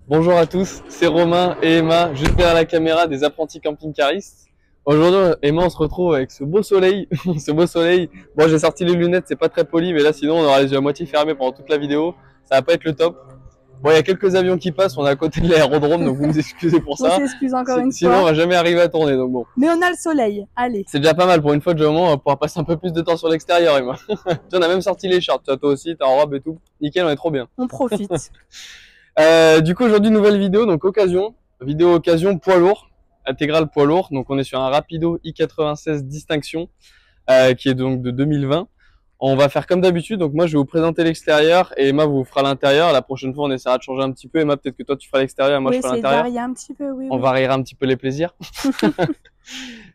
Bonjour à tous, c'est Romain et Emma, juste derrière la caméra des apprentis camping-caristes. Aujourd'hui, Emma, on se retrouve avec ce beau soleil, ce beau soleil. Bon, j'ai sorti les lunettes, c'est pas très poli, mais là, sinon, on aura les yeux à moitié fermés pendant toute la vidéo. Ça va pas être le top. Bon, il y a quelques avions qui passent, on est à côté de l'aérodrome, donc vous nous excusez pour ça. On s'excuse encore une Sinon, on fois. va jamais arriver à tourner, donc bon. Mais on a le soleil, allez. C'est déjà pas mal pour une fois, au moins, on va pouvoir passer un peu plus de temps sur l'extérieur, Emma. On a même sorti les shorts, toi aussi, t'es en robe et tout. Nickel, on est trop bien. On profite. Du coup, aujourd'hui, nouvelle vidéo, donc vidéo occasion poids lourd, intégrale poids lourd. Donc, on est sur un Rapido i96 Distinction, qui est donc de 2020. On va faire comme d'habitude. Donc, moi, je vais vous présenter l'extérieur et Emma vous fera l'intérieur. La prochaine fois, on essaiera de changer un petit peu. Emma, peut-être que toi, tu feras l'extérieur et moi, je ferai l'intérieur. Oui, un petit peu, oui. On variera un petit peu les plaisirs.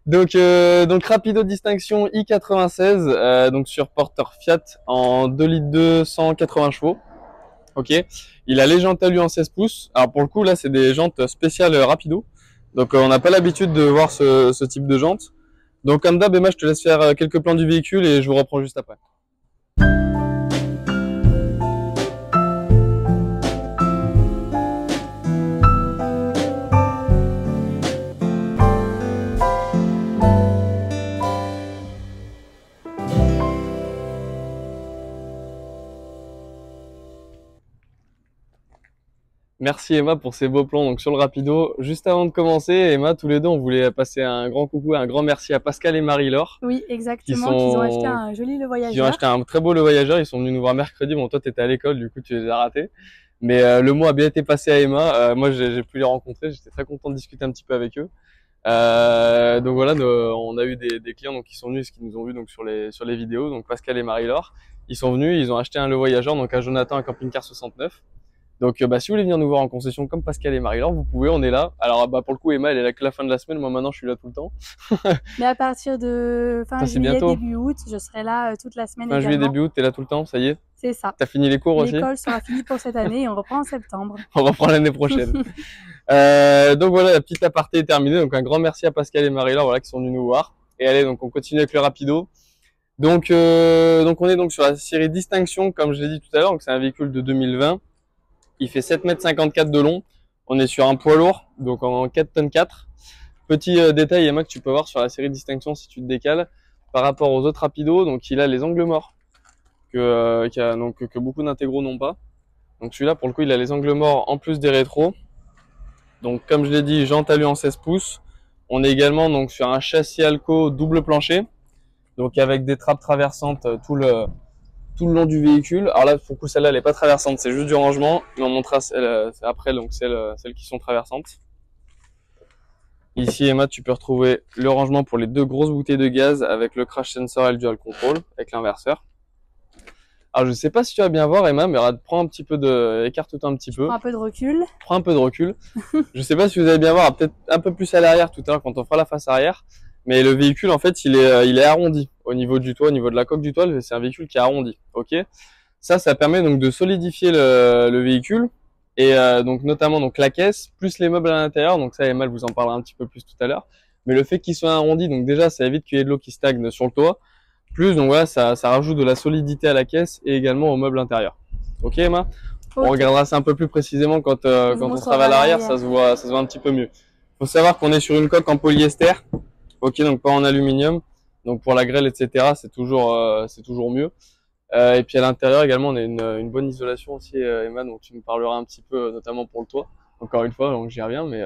Donc Rapido Distinction i96, donc sur porteur Fiat en 2 litres 2, 180 chevaux. Ok, il a les jantes à lui en 16 pouces. Alors pour le coup là c'est des jantes spéciales Rapido. Donc on n'a pas l'habitude de voir ce type de jantes. Donc comme d'hab, Emma, je te laisse faire quelques plans du véhicule et je vous reprends juste après. Merci Emma pour ces beaux plans donc sur le Rapido. Juste avant de commencer, Emma, tous les deux, on voulait passer un grand coucou, un grand merci à Pascal et Marie-Laure. Oui, exactement, qui ont acheté un joli Le Voyageur. Qui ont acheté un très beau Le Voyageur. Ils sont venus nous voir mercredi. Bon, toi, t'étais à l'école, du coup, tu les as ratés. Mais le mot a bien été passé à Emma. Moi, j'ai pu les rencontrer. J'étais très content de discuter un petit peu avec eux. Donc voilà, on a eu des clients donc qui sont venus, qui nous ont vus donc sur les vidéos. Donc Pascal et Marie-Laure, ils sont venus, ils ont acheté un Le Voyageur, donc à Jonathan, un camping-car 69. Donc si vous voulez venir nous voir en concession comme Pascal et Marie-Laure, vous pouvez, on est là. Alors pour le coup, Emma, elle est là que la fin de la semaine. Moi maintenant, je suis là tout le temps. Mais à partir de fin juillet, début août, je serai là toute la semaine. Fin juillet, début août, t'es là tout le temps, ça y est? C'est ça. T'as fini les cours aussi? L'école sera finie pour cette année et on reprend en septembre. On reprend l'année prochaine. Donc voilà, la petite aparté est terminée. Donc un grand merci à Pascal et Marie-Laure, voilà, qui sont venus nous voir. Et allez, donc on continue avec le Rapido. Donc on est donc sur la série Distinction, comme je l'ai dit tout à l'heure. Donc c'est un véhicule de 2020. Il fait 7,54 m de long. On est sur un poids lourd, donc en 4 tonnes 4. Petit détail, Emma, que tu peux voir sur la série Distinction si tu te décales par rapport aux autres Rapido. Donc il a les angles morts que beaucoup d'intégros n'ont pas. Donc celui-là, pour le coup, il a les angles morts en plus des rétros. Donc comme je l'ai dit, jantes à lui en 16 pouces. On est également donc sur un châssis Alco double plancher, donc avec des trappes traversantes tout le long du véhicule. Alors là, pour le coup, celle-là, elle est pas traversante, c'est juste du rangement. Mais on montrera après, donc celles qui sont traversantes. Ici, Emma, tu peux retrouver le rangement pour les deux grosses bouteilles de gaz avec le crash sensor et le dual control avec l'inverseur. Alors, je sais pas si tu vas bien voir, Emma, mais prends un petit peu écarte-toi un petit peu. Prends un peu de recul. Prends un peu de recul. Je sais pas si vous allez bien voir, peut-être un peu plus à l'arrière tout à l'heure quand on fera la face arrière. Mais le véhicule, en fait, il est arrondi au niveau du toit, au niveau de la coque du toit. C'est un véhicule qui est arrondi. Ok. Ça permet donc de solidifier le véhicule et donc notamment donc la caisse plus les meubles à l'intérieur. Donc ça, Emma vous en parlera un petit peu plus tout à l'heure. Mais le fait qu'il soit arrondi, donc déjà, ça évite qu'il y ait de l'eau qui stagne sur le toit. Plus, donc voilà, ça rajoute de la solidité à la caisse et également aux meubles intérieurs. Ok, Emma? Okay. On regardera ça un peu plus précisément quand on sera à l'arrière, ça se voit un petit peu mieux. Faut savoir qu'on est sur une coque en polyester. Ok, donc pas en aluminium. Donc pour la grêle, etc., c'est toujours mieux. Et puis à l'intérieur également, on a une bonne isolation aussi, Emma, donc tu nous parleras un petit peu, notamment pour le toit. Encore une fois, donc j'y reviens, mais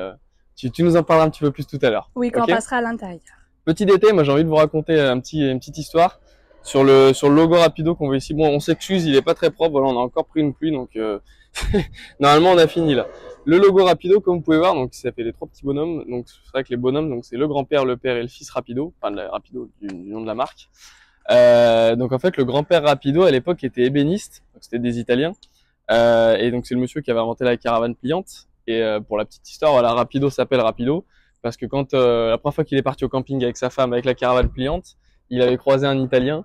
tu nous en parleras un petit peu plus tout à l'heure. Oui, quand on passera à l'intérieur. Petit détail, moi j'ai envie de vous raconter une petite histoire sur le logo Rapido qu'on voit ici. Bon, on s'excuse, il est pas très propre. Voilà, on a encore pris une pluie, donc normalement on a fini là. Le logo Rapido, comme vous pouvez voir, donc ça fait les trois petits bonhommes. Donc c'est vrai que les bonhommes, donc c'est le grand-père, le père et le fils Rapido, enfin Rapido du nom de la marque. Donc en fait, le grand-père Rapido à l'époque était ébéniste, donc c'était des Italiens. Et donc c'est le monsieur qui avait inventé la caravane pliante. Et pour la petite histoire, voilà, Rapido s'appelle Rapido parce que quand la première fois qu'il est parti au camping avec sa femme avec la caravane pliante, il avait croisé un Italien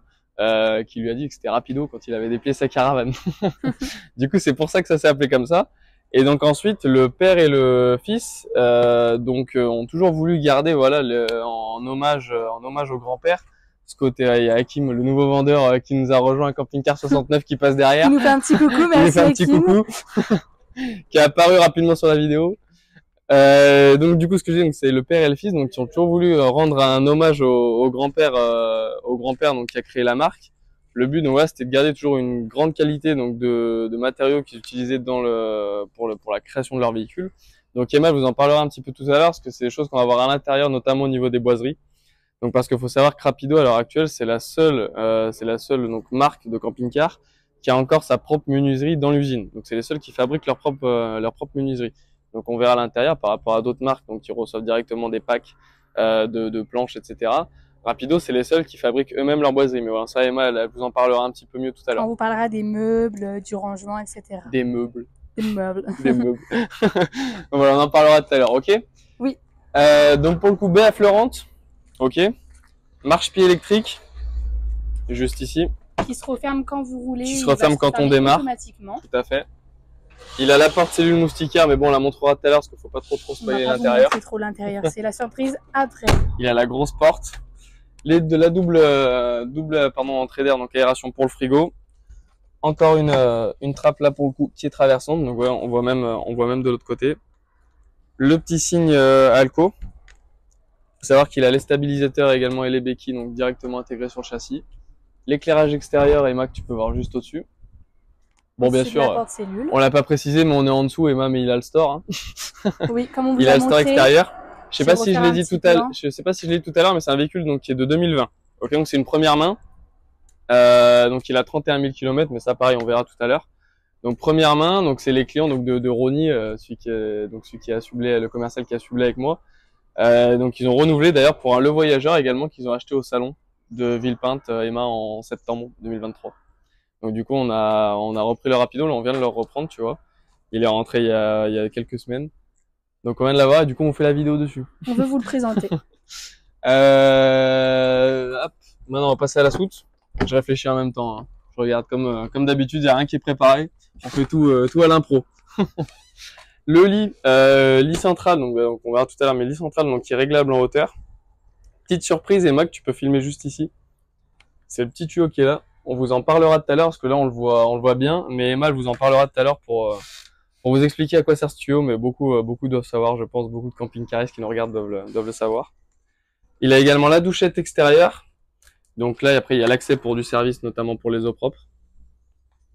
qui lui a dit que c'était Rapido quand il avait déplié sa caravane. Du coup, c'est pour ça que ça s'est appelé comme ça. Et donc ensuite, le père et le fils ont toujours voulu garder voilà en hommage au grand-père. Ce côté, il y a Hakim, le nouveau vendeur qui nous a rejoint, un camping-car 69 qui passe derrière. Il nous fait un petit coucou, merci Il nous fait un petit coucou. qui est apparu rapidement sur la vidéo. Donc du coup, ce que j'ai, c'est le père et le fils, donc qui ont toujours voulu rendre un hommage au grand-père, donc qui a créé la marque. Le but, donc voilà, c'était de garder toujours une grande qualité donc de matériaux qu'ils utilisaient pour la création de leur véhicule. Donc Emma vous en parlera un petit peu tout à l'heure, parce que c'est des choses qu'on va voir à l'intérieur, notamment au niveau des boiseries. Donc parce qu'il faut savoir que Rapido à l'heure actuelle, c'est la seule donc marque de camping-car qui a encore sa propre menuiserie dans l'usine. Donc c'est les seuls qui fabriquent leur propre menuiserie. Donc on verra à l'intérieur par rapport à d'autres marques donc qui reçoivent directement des packs de planches, etc. Rapido, c'est les seuls qui fabriquent eux-mêmes leur boiserie. Mais voilà, ça Emma, elle vous en parlera un petit peu mieux tout à l'heure. On vous parlera des meubles, du rangement, etc. Des meubles. Des meubles. Des meubles. Voilà, on en parlera tout à l'heure, ok? Oui. Donc pour le coup, baie affleurante, ok. Marche-pied électrique, juste ici. Qui se referme quand vous roulez. Qui se referme quand on démarre. Automatiquement. Tout à fait. Il a la porte cellule moustiquaire, mais bon, on la montrera tout à l'heure parce qu'il faut pas trop spoiler l'intérieur. C'est trop l'intérieur, c'est la surprise après. Il a la grosse porte, de la double entrée d'air, donc aération pour le frigo. Encore une trappe là pour le coup qui est traversante, donc voilà, on voit même de l'autre côté. Le petit signe Alco. Faut savoir qu'il a les stabilisateurs également et les béquilles donc directement intégrés sur le châssis. L'éclairage extérieur, Emma, que tu peux voir juste au-dessus. Bon, bien sûr, on l'a pas précisé, mais on est en dessous, Emma, mais il a le store. Hein. Oui, comme on vous il a le store extérieur. Je sais pas si je l'ai dit tout à l'heure. Je sais pas si je l'ai dit tout à l'heure, mais c'est un véhicule donc qui est de 2020. Ok, donc c'est une première main. Donc il a 31 000 km, mais ça pareil, on verra tout à l'heure. Donc première main, donc c'est les clients donc de Ronnie, celui qui a sublé, le commercial qui a sublé avec moi. Donc ils ont renouvelé d'ailleurs pour un Le Voyageur également qu'ils ont acheté au salon de Villepinte, Emma, en septembre 2023. Donc du coup on a repris le Rapido, là on vient de le reprendre, tu vois. Il est rentré il y a quelques semaines. Donc on vient de l'avoir et du coup on fait la vidéo dessus. On veut vous le présenter. Hop. Maintenant on va passer à la soute. Je réfléchis en même temps. Hein. Je regarde comme d'habitude, il n'y a rien qui est préparé. On fait tout à l'impro. Le lit central, donc on verra tout à l'heure, mais lit central donc qui est réglable en hauteur. Petite surprise, Emma, que tu peux filmer juste ici. C'est le petit tuyau qui est là. On vous en parlera tout à l'heure parce que là on le voit bien, mais Emma elle vous en parlera tout à l'heure pour vous expliquer à quoi sert ce tuyau, mais beaucoup doivent savoir, je pense, beaucoup de camping-caristes qui nous regardent doivent le savoir. Il a également la douchette extérieure. Donc là, après, il y a l'accès pour du service, notamment pour les eaux propres.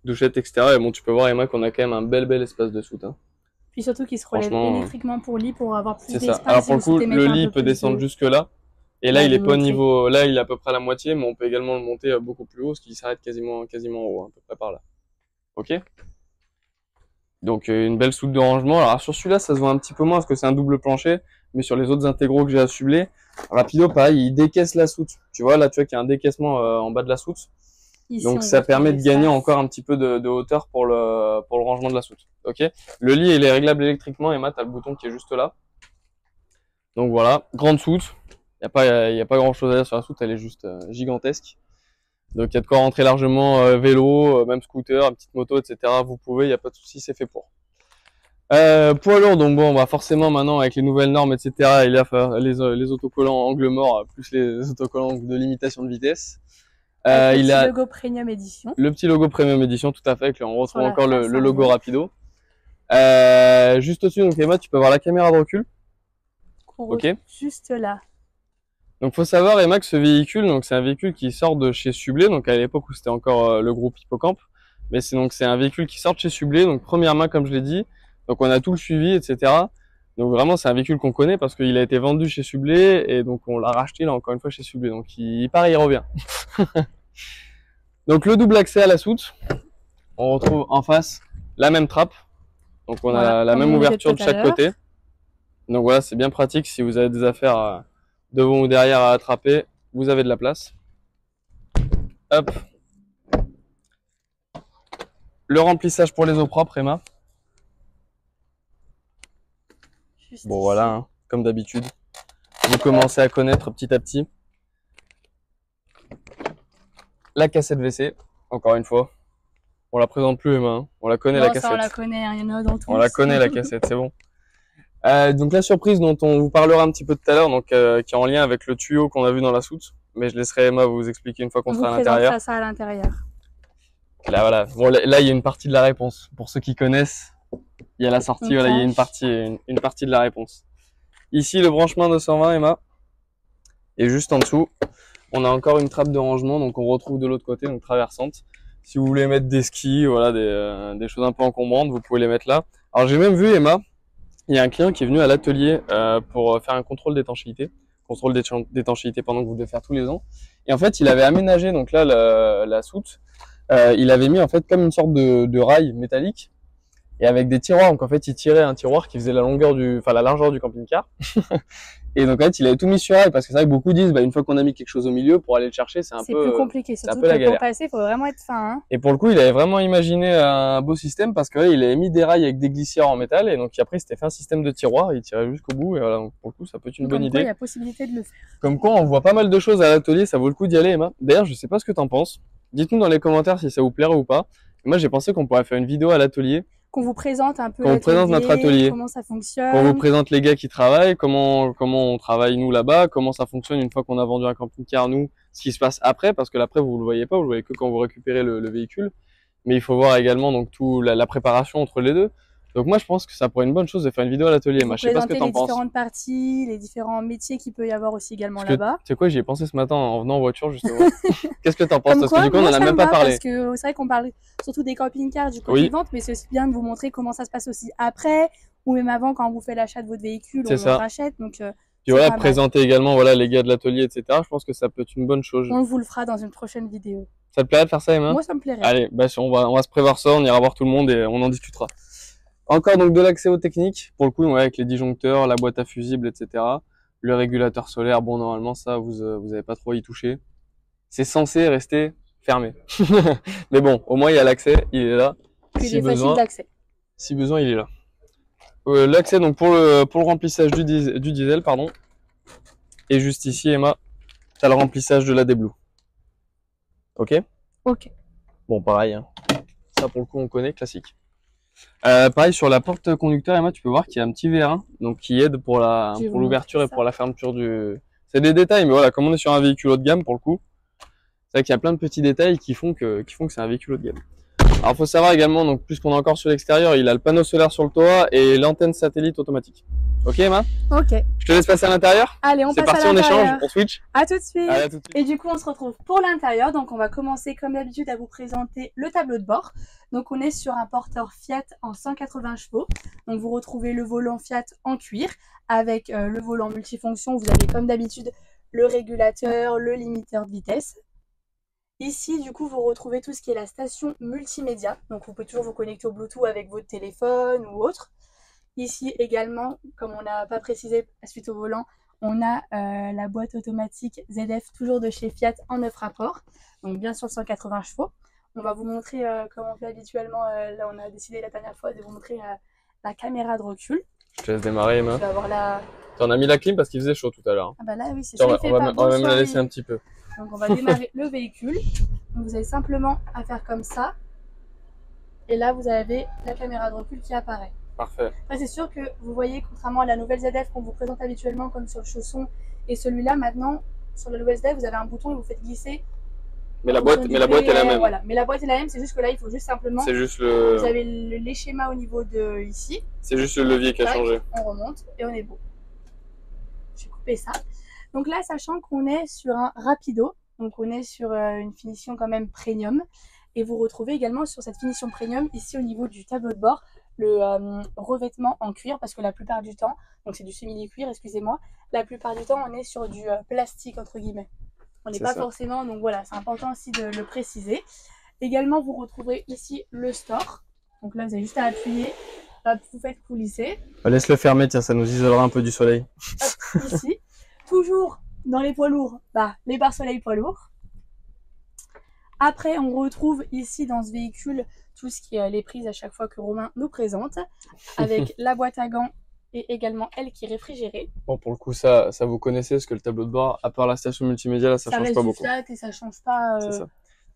Douchette extérieure, et bon, tu peux voir, Emma, qu'on a quand même un bel espace de soute. Hein. Puis surtout qu'il se relève électriquement pour lit pour avoir plus d'espace. Alors pour le coup, le lit peut descendre jusque là. Et là, il est pas au niveau, là, il est à peu près à la moitié, mais on peut également le monter beaucoup plus haut, ce qui s'arrête quasiment en haut, à peu près par là. Ok? Donc une belle soute de rangement. Alors sur celui-là, ça se voit un petit peu moins parce que c'est un double plancher, mais sur les autres intégraux que j'ai à subler, Rapido, pareil, il décaisse la soute. Tu vois, là, tu vois qu'il y a un décaissement en bas de la soute. Ici, donc ça permet de gagner encore un petit peu de hauteur pour le rangement de la soute. Ok. Le lit, il est réglable électriquement. Emma, t'as le bouton qui est juste là. Donc voilà, grande soute. Il y a pas grand chose à dire sur la soute, elle est juste gigantesque. Donc il y a de quoi rentrer largement vélo, même scooter, petite moto, etc. Vous pouvez, il n'y a pas de souci, c'est fait pour. Poids lourd, donc bon, bah forcément maintenant avec les nouvelles normes, etc. Il y a les autocollants angle mort plus les autocollants de limitation de vitesse. Il a le logo Premium Edition. Le petit logo Premium Edition, tout à fait. On retrouve encore le logo Rapido. Juste au-dessus, donc Emma, tu peux voir la caméra de recul. Ok. Juste là. Donc faut savoir, Emma, que ce véhicule, donc c'est un véhicule qui sort de chez Sublé, donc à l'époque où c'était encore le groupe Hippocamp. Mais c'est un véhicule qui sort de chez Sublé, donc première main comme je l'ai dit. Donc on a tout le suivi, etc. Donc vraiment c'est un véhicule qu'on connaît parce qu'il a été vendu chez Sublé et donc on l'a racheté là encore une fois chez Sublé. Donc il part, il revient. Donc le double accès à la soute, on retrouve en face la même trappe. Donc on a la même ouverture de chaque côté. Donc voilà, c'est bien pratique si vous avez des affaires devant ou derrière à attraper, vous avez de la place. Hop. Le remplissage pour les eaux propres, Emma. Bon voilà, hein, comme d'habitude. Vous commencez à connaître petit à petit. La cassette WC, encore une fois. On la présente plus, Emma. Hein. On la connaît, la cassette. Ça, on la connaît, il y en a dans tout. On la connaît, la cassette, c'est bon. Donc la surprise dont on vous parlera un petit peu tout à l'heure, donc qui est en lien avec le tuyau qu'on a vu dans la soute, mais je laisserai Emma vous expliquer une fois qu'on sera à l'intérieur. On vous ça à l'intérieur. Là voilà, bon là il y a une partie de la réponse pour ceux qui connaissent. Il y a la sortie, voilà, il y a une partie de la réponse. Ici, le branchement 220, Emma. Et juste en dessous, on a encore une trappe de rangement, donc on retrouve de l'autre côté, donc traversante. Si vous voulez mettre des skis, voilà, des choses un peu encombrantes, vous pouvez les mettre là. Alors j'ai même vu, Emma, il y a un client qui est venu à l'atelier pour faire un contrôle d'étanchéité. Contrôle d'étanchéité pendant que vous devez faire tous les ans. Et en fait, il avait aménagé donc là la soute. Il avait mis en fait comme une sorte de rail métallique et avec des tiroirs. Donc en fait, il tirait un tiroir qui faisait la largeur du camping-car. Et donc en fait, il avait tout mis sur rail parce que c'est vrai que beaucoup disent, une fois qu'on a mis quelque chose au milieu pour aller le chercher, c'est plus compliqué. Surtout que pour passer, il faut vraiment être fin. Hein. Et pour le coup, il avait vraiment imaginé un beau système parce que il avait mis des rails avec des glissières en métal et donc après, il s'était fait un système de tiroir, il tirait jusqu'au bout et voilà. Donc pour le coup, ça peut être une bonne idée. Il y a possibilité de le faire. Comme quoi, on voit pas mal de choses à l'atelier, ça vaut le coup d'y aller, Emma. D'ailleurs, je sais pas ce que t'en penses. Dites-nous dans les commentaires si ça vous plairait ou pas. Moi, j'ai pensé qu'on pourrait faire une vidéo à l'atelier. Qu'on vous présente un peu notre atelier, comment ça fonctionne. Qu'on vous présente les gars qui travaillent, comment on travaille nous là-bas, comment ça fonctionne une fois qu'on a vendu un camping-car nous, ce qui se passe après, parce que l'après vous le voyez pas, vous le voyez que quand vous récupérez le véhicule. Mais il faut voir également donc la préparation entre les deux. Donc moi je pense que ça pourrait être une bonne chose de faire une vidéo à l'atelier. Moi je sais pas ce que t'en penses. Les différentes parties, les différents métiers qu'il peut y avoir aussi également là-bas. Tu sais quoi, j'y ai pensé ce matin en venant en voiture justement. Qu'est-ce que t'en penses? Parce que du coup on en a même pas parlé. Parce que c'est vrai qu'on parle surtout des camping-cars du côté vente, mais c'est aussi bien de vous montrer comment ça se passe aussi après ou même avant quand vous faites l'achat de votre véhicule, on le rachète. Donc puis voilà, présenter également voilà les gars de l'atelier, etc. Je pense que ça peut être une bonne chose. On vous le fera dans une prochaine vidéo. Ça te plairait de faire ça, Emma? Moi ça me plairait. Allez, on va se prévoir ça, on ira voir tout le monde et on en discutera. Encore donc de l'accès aux techniques, pour le coup, avec les disjoncteurs, la boîte à fusibles, etc. Le régulateur solaire, bon, normalement, ça, vous avez pas trop à y toucher. C'est censé rester fermé. Mais bon, au moins, il y a l'accès, il est là. Puis il est facile d'accès. Si besoin, il est là. L'accès, donc, pour le remplissage du diesel, pardon. Et juste ici, Emma, t'as le remplissage de la D-Blue. Ok? Ok. Bon, pareil, hein. Ça, pour le coup, on connaît, classique. Pareil sur la porte conducteur, Emma, tu peux voir qu'il y a un petit VR1 donc qui aide pour l'ouverture et pour la fermeture du. C'est des détails, mais voilà, comme on est sur un véhicule haut de gamme pour le coup, c'est vrai qu'il y a plein de petits détails qui font que c'est un véhicule haut de gamme. Alors faut savoir également, donc puisqu'on est encore sur l'extérieur, il a le panneau solaire sur le toit et l'antenne satellite automatique. Ok Emma? Ok. Je te laisse passer à l'intérieur. Allez, on passe à l'intérieur. C'est parti, on échange, on switch. À tout de suite. Allez, à tout de suite. Et du coup, on se retrouve pour l'intérieur. Donc, on va commencer comme d'habitude à vous présenter le tableau de bord. Donc, on est sur un porteur Fiat en 180 chevaux. Donc, vous retrouvez le volant Fiat en cuir avec le volant multifonction. Vous avez comme d'habitude le régulateur, le limiteur de vitesse. Ici, du coup, vous retrouvez tout ce qui est la station multimédia. Donc, vous pouvez toujours vous connecter au Bluetooth avec votre téléphone ou autre. Ici également, comme on n'a pas précisé suite au volant, on a la boîte automatique ZF, toujours de chez Fiat, en 9 rapports. Donc, bien sûr, 180 chevaux. On va vous montrer, comme on fait habituellement, là, on a décidé la dernière fois de vous montrer la caméra de recul. Je te laisse démarrer, Emma. Tu vas avoir la... On a mis la clim parce qu'il faisait chaud tout à l'heure. Ah bah là, oui, c'est chaud. On va même la laisser un petit peu. Donc, on va démarrer le véhicule. Donc, vous avez simplement à faire comme ça. Et là, vous avez la caméra de recul qui apparaît. Parfait. Après, c'est sûr que vous voyez, contrairement à la nouvelle ZF qu'on vous présente habituellement, comme sur le chausson et celui-là, maintenant, sur la nouvelle ZF, vous avez un bouton et vous faites glisser. Mais la boîte est la même. Voilà. Mais la boîte est la même, c'est juste que là, il faut juste simplement. C'est juste le. Vous avez les schémas au niveau de ici. C'est juste le levier qui a changé. On remonte et on est beau. Je vais couper ça. Donc là, sachant qu'on est sur un rapido, donc on est sur une finition quand même premium, et vous retrouvez également sur cette finition premium ici au niveau du tableau de bord le revêtement en cuir, parce que la plupart du temps, donc c'est du simili-cuir, excusez-moi, la plupart du temps on est sur du plastique entre guillemets. On n'est pas forcément, donc voilà, c'est important aussi de le préciser. Également, vous retrouverez ici le store. Donc là, vous avez juste à appuyer, hop, vous faites coulisser. Laisse-le fermer, tiens, ça nous isolera un peu du soleil. Hop, ici. Toujours dans les poids lourds, les pare-soleil poids lourds. Après, on retrouve ici dans ce véhicule tout ce qui est les prises à chaque fois que Romain nous présente, avec la boîte à gants et également elle qui est réfrigérée. Bon, pour le coup, ça vous connaissez, parce que le tableau de bord, à part la station multimédia, là, ça change pas beaucoup. Flat et ça change pas. C'est ça.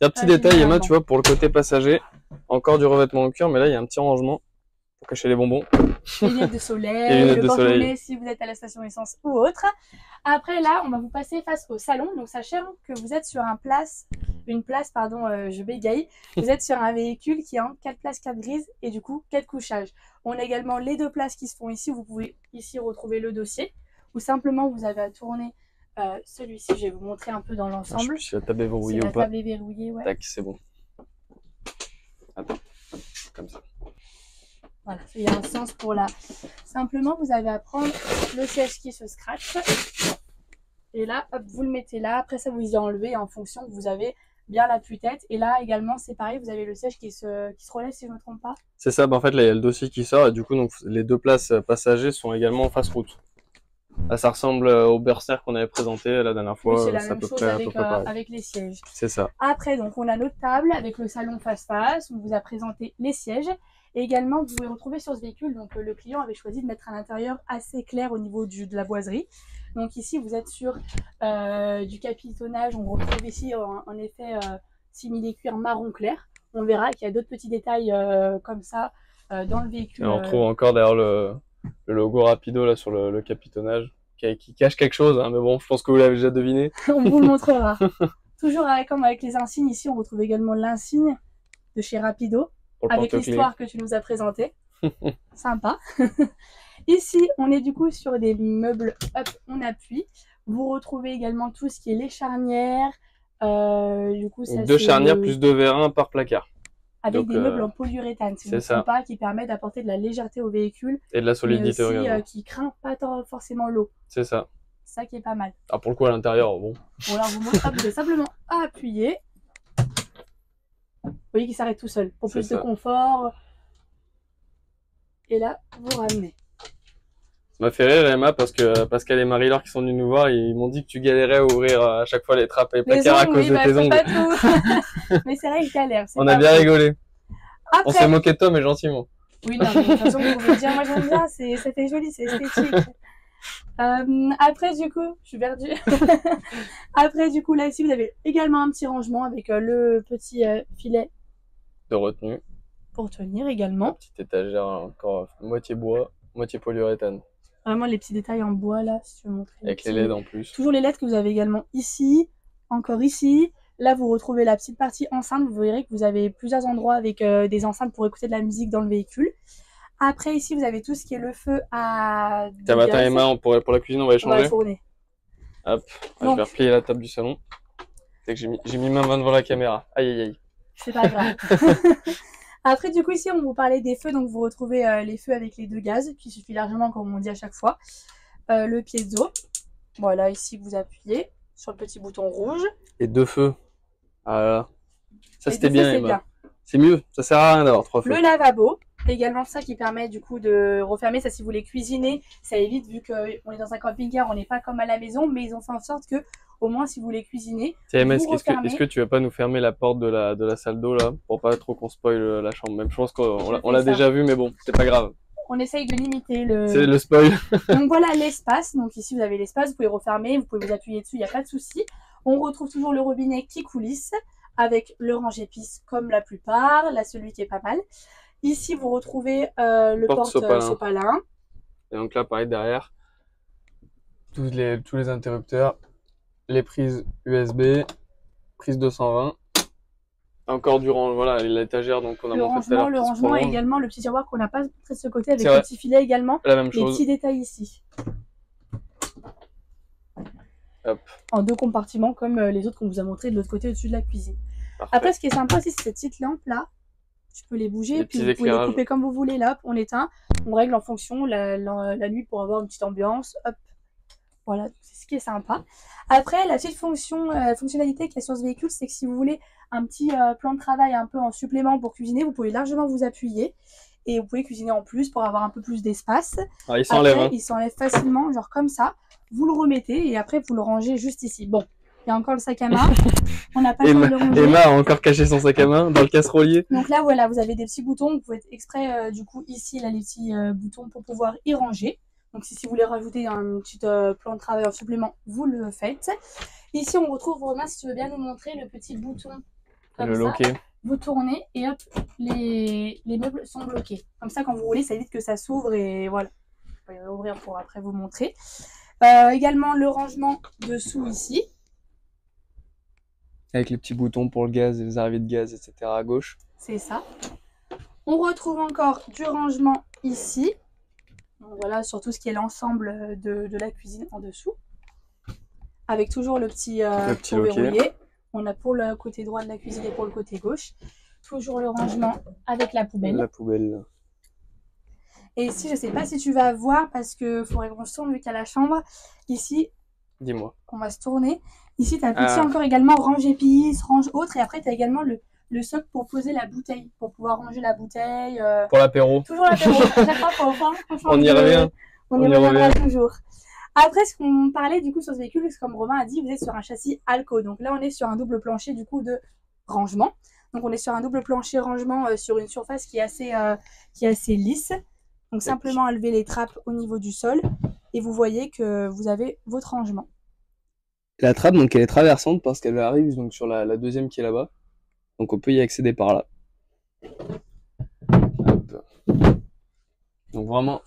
Il y a un petit détail, Emma, tu vois, pour le côté passager, encore du revêtement en cuir, mais là, il y a un petit rangement pour cacher les bonbons. Les lunettes de soleil, Les lunettes le de soleil. porte-monnaie si vous êtes à la station essence ou autre. Après là, on va vous passer face au salon. Donc sachez que vous êtes sur une place, pardon, je bégaye. Vous êtes sur un véhicule qui est en 4 places 4 grises et du coup 4 couchages. On a également les 2 places qui se font ici. Vous pouvez ici retrouver le dossier ou simplement vous avez à tourner celui-ci. Je vais vous montrer un peu dans l'ensemble. Si la table est verrouillée Si ou la pas. table est verrouillée, ouais. Tac, c'est bon. Attends, comme ça. Voilà, il y a un sens pour la... Simplement, vous avez à prendre le siège qui se scratch. Et là, hop, vous le mettez là. Après ça, vous y enlevez en fonction que vous avez bien l'appui-tête. Et là, également, c'est pareil, vous avez le siège qui se relève, si je ne me trompe pas. C'est ça, bah en fait, là, il y a le dossier qui sort. Et du coup, donc, les 2 places passagers sont également en face route. Là, ça ressemble au Berser qu'on avait présenté la dernière fois. Oui, c'est la C'est même chose avec les sièges. C'est ça. Après, donc, on a notre table avec le salon face-face. On vous a présenté les sièges. Et également, vous pouvez retrouver sur ce véhicule, donc le client avait choisi de mettre à l'intérieur assez clair au niveau de la boiserie. Donc ici, vous êtes sur du capitonnage. On retrouve ici en effet simili-cuir marron clair. On verra qu'il y a d'autres petits détails comme ça dans le véhicule. Et on retrouve encore d'ailleurs le logo Rapido là sur le capitonnage qui cache quelque chose, hein, mais bon, je pense que vous l'avez déjà deviné. On vous le montrera. Toujours comme avec les insignes, ici on retrouve également l'insigne de chez Rapido. Avec l'histoire que tu nous as présentée. Sympa. Ici, on est du coup sur des meubles, hop, on appuie. Vous retrouvez également tout ce qui est les charnières. Du coup, ça, 2 charnières plus 2 vérins par placard. Avec donc, des meubles en polyuréthane, c'est sympa, qui permet d'apporter de la légèreté au véhicule. Et de la solidité mais aussi, également. Qui craint pas forcément l'eau. C'est ça. Ça qui est pas mal. Alors pour le coup, à l'intérieur, bon. Bon, alors, vous montre, vous avez simplement à appuyer. Vous voyez qu'il s'arrête tout seul pour plus de confort. Et là, vous ramenez. Ça m'a fait rire, Emma, parce que Pascal et Marie-Laure qui sont venus nous voir, ils m'ont dit que tu galérais à ouvrir à chaque fois les trappes et les placards à cause de tes ongles. Pas tout. Mais c'est vrai, il galère. On a bien rigolé. Après... On s'est moqué de toi, mais gentiment. Oui, non, mais de toute façon, vous pouvez dire, moi j'aime bien, ça fait joli, c'est esthétique. Après, du coup, je suis perdue. Après, du coup, là, ici, vous avez également un petit rangement avec le petit filet de retenue. Pour tenir également. Une petite étagère encore moitié bois, moitié polyuréthane. Vraiment les petits détails en bois là, si tu veux montrer. Avec les LED en plus. Toujours les LED que vous avez également ici, encore ici. Là, vous retrouvez la petite partie enceinte. Vous verrez que vous avez plusieurs endroits avec des enceintes pour écouter de la musique dans le véhicule. Après, ici, vous avez tout ce qui est le feu à... Tiens, attends, Emma, pour la cuisine, on va échanger. On va tourner. Hop, donc, je vais replier la table du salon. C'est que j'ai mis ma main devant la caméra. Aïe, aïe, aïe. C'est pas grave. Après, du coup, ici, on vous parlait des feux. Donc, vous retrouvez les feux avec les 2 gaz, qui suffit largement, comme on dit à chaque fois. Le piezo. Voilà, ici, vous appuyez sur le petit bouton rouge. Et 2 feux. Ah là là. Ça, c'était bien, Emma. C'est mieux. Ça sert à rien d'avoir 3 feux. Le lavabo. Également, ça qui permet, du coup, de refermer. Ça, si vous voulez cuisiner, ça évite, vu qu'on est dans un camping-car, on n'est pas comme à la maison. Mais ils ont fait en sorte que, au moins, si vous voulez cuisiner, est-ce que tu vas pas nous fermer la porte de la salle d'eau là pour pas trop qu'on spoil la chambre? Même je pense qu'on l'a déjà vu, mais bon, c'est pas grave. On essaye de limiter le spoil. Donc voilà l'espace. Donc ici vous avez l'espace, vous pouvez refermer, vous pouvez vous appuyer dessus, il n'y a pas de souci. On retrouve toujours le robinet qui coulisse avec le range-épices comme la plupart, là celui qui est pas mal. Ici vous retrouvez le porte-sopalin. Et donc là pareil derrière, tous les interrupteurs. Les prises USB, prise 220, encore du rang, voilà, l'étagère, donc on a montré tout à l'heure. Le rangement et également le petit tiroir qu'on n'a pas montré de ce côté avec le petit filet également. La même chose. Les petits détails ici. Hop. En 2 compartiments comme les autres qu'on vous a montré de l'autre côté au-dessus de la cuisine. Parfait. Après, ce qui est sympa aussi, c'est cette petite lampe là. Tu peux les bouger, puis vous pouvez les couper comme vous voulez. Là, on éteint, on règle en fonction la nuit pour avoir une petite ambiance. Hop. Voilà, c'est ce qui est sympa. Après, la petite fonctionnalité qu'il y a sur ce véhicule, c'est que si vous voulez un petit plan de travail un peu en supplément pour cuisiner, vous pouvez largement vous appuyer et vous pouvez cuisiner en plus pour avoir un peu plus d'espace. Ah, il s'enlève. Il s'enlève facilement, genre comme ça. Vous le remettez et après vous le rangez juste ici. Bon, il y a encore le sac à main. On n'a pas le temps de le ranger. Emma a encore caché son sac à main dans le casserolier. Donc là, voilà, vous avez des petits boutons. Vous pouvez exprès, du coup, ici, là, les petits boutons pour pouvoir y ranger. Donc si vous voulez rajouter un petit plan de travail en supplément, vous le faites. Ici, on retrouve, Romain, si tu veux bien nous montrer le petit bouton. Le loquet. vous tournez et hop, les meubles sont bloqués. Comme ça, quand vous roulez, ça évite que ça s'ouvre et voilà. Je vais ouvrir pour après vous montrer. Également le rangement dessous ici. Avec les petits boutons pour le gaz, les arrivées de gaz, etc. à gauche. C'est ça. On retrouve encore du rangement ici. Donc voilà, sur tout ce qui est l'ensemble de la cuisine en dessous. Avec toujours le petit pour verrouiller. On a pour le côté droit de la cuisine et pour le côté gauche. Toujours le rangement avec la poubelle. La poubelle. Et ici, je ne sais pas si tu vas voir parce qu'il faudrait qu'on se tourne vu qu'il y a la chambre. Ici, dis-moi. On va se tourner. Ici, tu as petit encore également range épices, range autres. Et après, tu as également le socle pour poser la bouteille, pour pouvoir ranger la bouteille. Pour l'apéro. Toujours l'apéro. Chaque fois, on y revient. On y reviendra toujours. Après, ce qu'on parlait du coup sur ce véhicule, comme Romain a dit, vous êtes sur un châssis Alco. Donc là, on est sur un double plancher du coup de rangement. Donc on est sur un double plancher rangement sur une surface qui est assez lisse. Donc simplement à lever les trappes au niveau du sol et vous voyez que vous avez votre rangement. La trappe, donc elle est traversante parce qu'elle arrive donc sur la deuxième qui est là-bas. Donc on peut y accéder par là. Hop. Donc vraiment,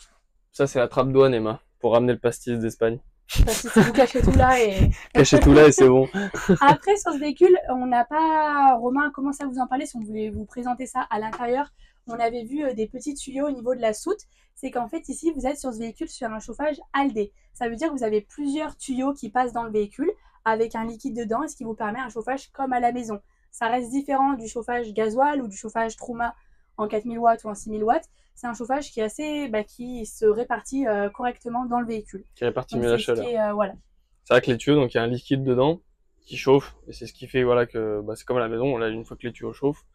ça c'est la trappe douane, Emma, pour ramener le pastis d'Espagne. Parce que vous cachez tout là et... Cachez tout là et c'est bon. Après, sur ce véhicule, on n'a pas... Romain a commencé à vous en parler si on voulait vous présenter ça à l'intérieur. On avait vu des petits tuyaux au niveau de la soute. C'est qu'en fait, ici, vous êtes sur ce véhicule sur un chauffage Aldé. Ça veut dire que vous avez plusieurs tuyaux qui passent dans le véhicule avec un liquide dedans, et ce qui vous permet un chauffage comme à la maison. Ça reste différent du chauffage gasoil ou du chauffage Truma en 4000 watts ou en 6000 watts. C'est un chauffage qui est assez, qui se répartit correctement dans le véhicule. Qui répartit mieux la chaleur. Voilà. C'est vrai que les tuyaux, donc il y a un liquide dedans qui chauffe, et c'est ce qui fait voilà que c'est comme à la maison. Là, une fois que les tuyaux chauffent,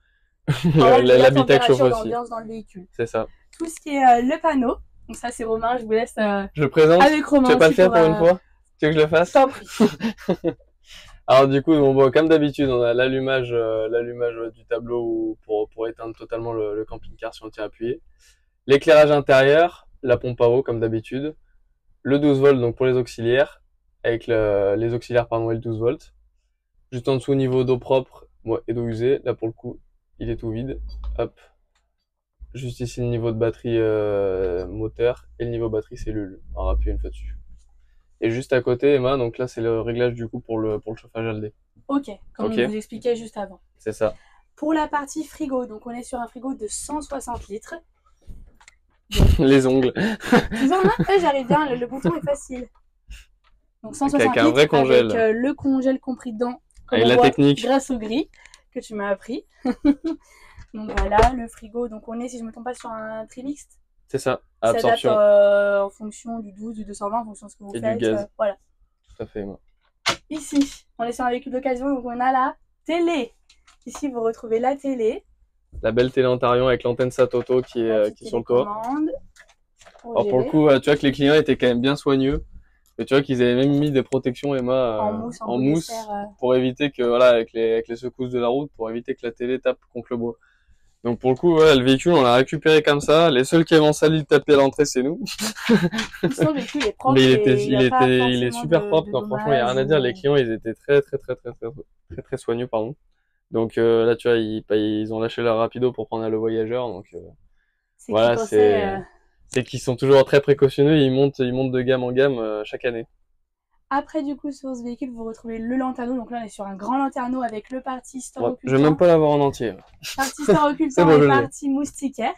l'habitacle chauffe aussi. Dans le véhicule. C'est ça. Tout ce qui est le panneau. Donc ça, c'est Romain. Je vous laisse. Je le présente. Avec Romain. Tu veux pas le faire pour une fois? Tu veux que je le fasse? T'en prie. Alors du coup, bon, comme d'habitude, on a l'allumage du tableau pour éteindre totalement le camping-car si on tient appuyé. L'éclairage intérieur, la pompe à eau comme d'habitude, le 12 volts donc pour les auxiliaires, avec les auxiliaires et le 12 volts. Juste en dessous, niveau d'eau propre et d'eau usée, là pour le coup, il est tout vide. Hop. Juste ici le niveau de batterie moteur et le niveau batterie cellule. On va appuyer une fois dessus. Et juste à côté, Emma, donc là c'est le réglage du coup pour le chauffage Aldé. Ok, comme on vous expliquait juste avant. C'est ça. Pour la partie frigo, donc on est sur un frigo de 160 litres. Les ongles. J'arrive bien, le bouton est facile. Donc 160 avec un vrai litres congèle. Avec le congèle compris dedans. Et la technique. Grâce au gris que tu m'as appris. Donc voilà, le frigo. Donc on est, si je ne me trompe pas, sur un trimixte. C'est ça, absorption. Ça adapte en fonction du 12, du 220, en fonction de ce que vous faites. Du gaz. Voilà. Tout à fait, Emma. Ici, on est sur un véhicule d'occasion, donc on a la télé. Ici, vous retrouvez la télé. La belle télé Antarion avec l'antenne Satoto qui est sur le toit. Alors pour le coup, tu vois que les clients étaient quand même bien soigneux. Et tu vois qu'ils avaient même mis des protections, Emma, en mousse pour éviter que, voilà, avec les secousses de la route, pour éviter que la télé tape contre le bois. Donc pour le coup, ouais, le véhicule, on l'a récupéré comme ça. Les seuls qui avaient en sali le tapis à l'entrée, c'est nous. Sinon, le véhicule est propre. Mais il est super propre. Non, franchement, il n'y a rien à dire. Les clients, ils étaient très soigneux, pardon. Donc là, tu vois, ils ont lâché leur rapido pour prendre le voyageur. Donc voilà, c'est qu'ils sont toujours très précautionneux. Ils montent de gamme en gamme chaque année. Après, du coup, sur ce véhicule, vous retrouvez le lanterneau. Donc là, on est sur un grand lanterneau avec le parti store occultant. Je vais même pas l'avoir en entier. Parti store occultant et parti moustiquaire.